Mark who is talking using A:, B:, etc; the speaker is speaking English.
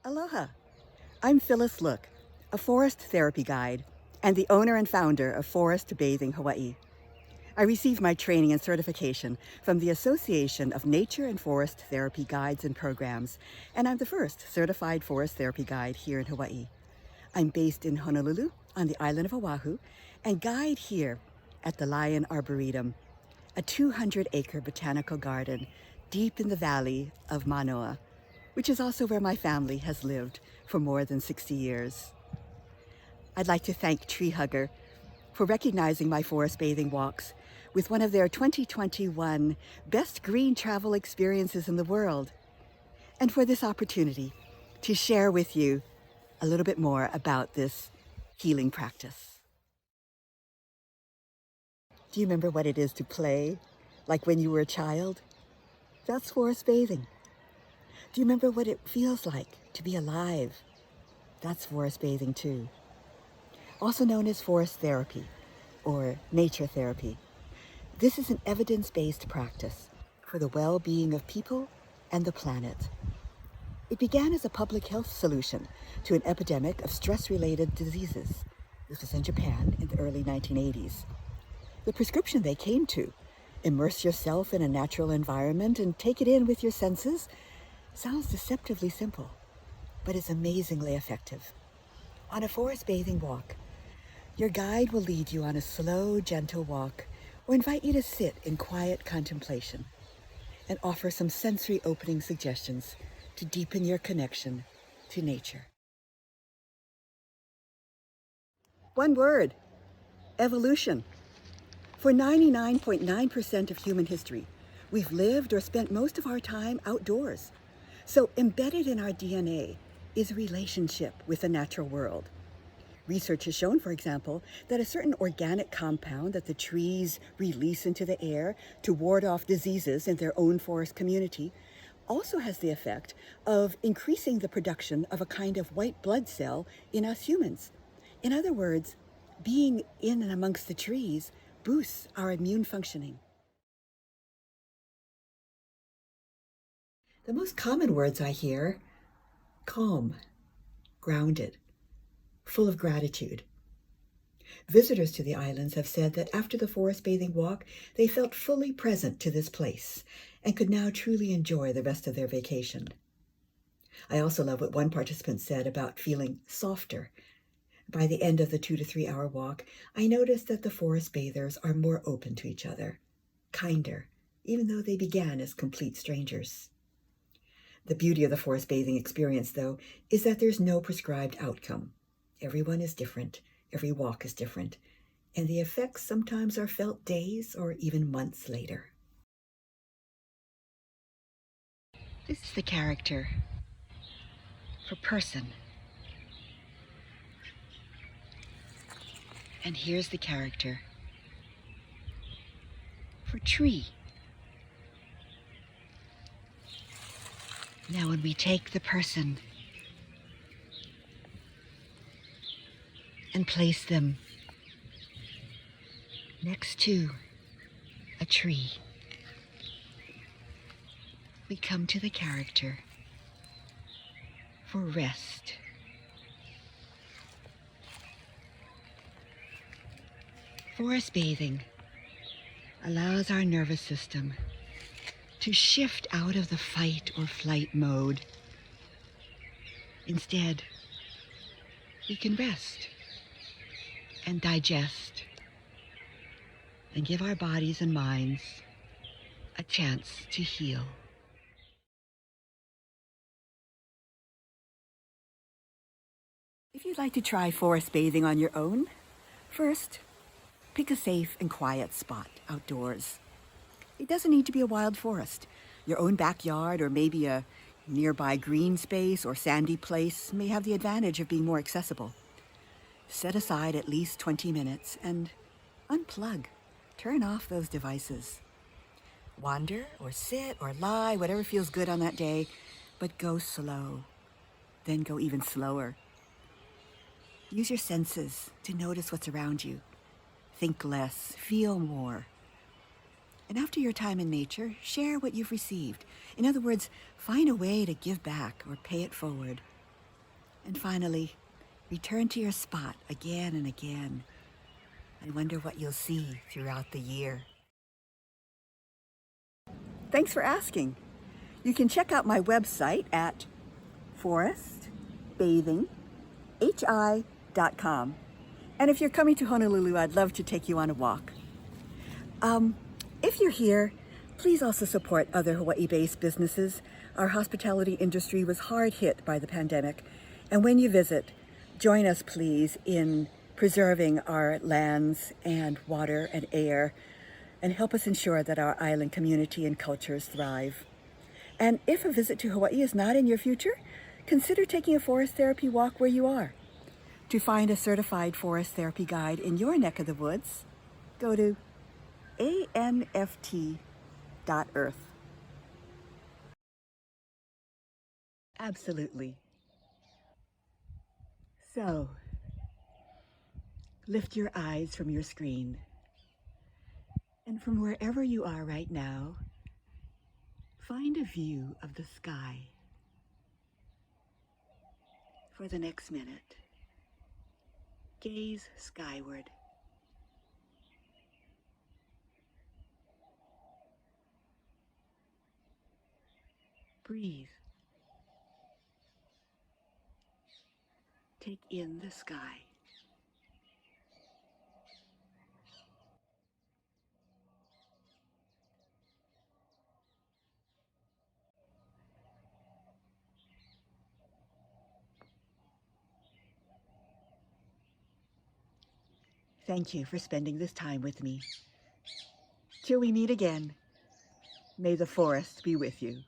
A: Aloha! I'm Phyllis Look, a forest therapy guide and the owner and founder of Forest Bathing Hawaii. I received my training and certification from the Association of Nature and Forest Therapy Guides and Programs, and I'm the first certified forest therapy guide here in Hawaii. I'm based in Honolulu on the island of Oahu and guide here at the Lion Arboretum, a 200-acre botanical garden deep in the valley of Manoa, which is also where my family has lived for more than 60 years. I'd like to thank Treehugger for recognizing my forest bathing walks with one of their 2021 Best Green Travel Experiences in the World, and for this opportunity to share with you a little bit more about this healing practice. Do you remember what it is to play, like when you were a child? That's forest bathing. Do you remember what it feels like to be alive? That's forest bathing too. Also known as forest therapy or nature therapy. This is an evidence-based practice for the well-being of people and the planet. It began as a public health solution to an epidemic of stress-related diseases. This was in Japan in the early 1980s. The prescription they came to, immerse yourself in a natural environment and take it in with your senses, sounds deceptively simple, but is amazingly effective. On a forest bathing walk, your guide will lead you on a slow, gentle walk or invite you to sit in quiet contemplation and offer some sensory opening suggestions to deepen your connection to nature. One word: evolution. For 99.9% of human history, we've lived or spent most of our time outdoors. So embedded in our DNA is a relationship with the natural world. Research has shown, for example, that a certain organic compound that the trees release into the air to ward off diseases in their own forest community also has the effect of increasing the production of a kind of white blood cell in us humans. In other words, being in and amongst the trees boosts our immune functioning. The most common words I hear: calm, grounded, full of gratitude. Visitors to the islands have said that after the forest bathing walk, they felt fully present to this place and could now truly enjoy the rest of their vacation. I also love what one participant said about feeling softer. By the end of the 2 to 3 hour walk, I noticed that the forest bathers are more open to each other, kinder, even though they began as complete strangers. The beauty of the forest bathing experience, though, is that there's no prescribed outcome. Everyone is different, every walk is different, and the effects sometimes are felt days or even months later. This is the character for person. And here's the character for tree. Now when we take the person and place them next to a tree, we come to the character for rest. Forest bathing allows our nervous system to shift out of the fight or flight mode. Instead, we can rest and digest and give our bodies and minds a chance to heal. If you'd like to try forest bathing on your own, first, pick a safe and quiet spot outdoors. It doesn't need to be a wild forest. Your own backyard or maybe a nearby green space or sandy place may have the advantage of being more accessible. Set aside at least 20 minutes and unplug. Turn off those devices. Wander or sit or lie, whatever feels good on that day, but go slow. Then go even slower. Use your senses to notice what's around you. Think less, feel more. And after your time in nature, share what you've received. In other words, find a way to give back or pay it forward. And finally, return to your spot again and again and wonder what you'll see throughout the year. Thanks for asking. You can check out my website at forestbathinghi.com. And if you're coming to Honolulu, I'd love to take you on a walk. If you're here, please also support other Hawaii-based businesses. Our hospitality industry was hard hit by the pandemic. And when you visit, join us please in preserving our lands and water and air, and help us ensure that our island community and cultures thrive. And if a visit to Hawaii is not in your future, consider taking a forest therapy walk where you are. To find a certified forest therapy guide in your neck of the woods, go to anft.earth. Absolutely. So, lift your eyes from your screen, and from wherever you are right now, find a view of the sky. For the next minute, gaze skyward. Breathe. Take in the sky. Thank you for spending this time with me. Till we meet again, may the forest be with you.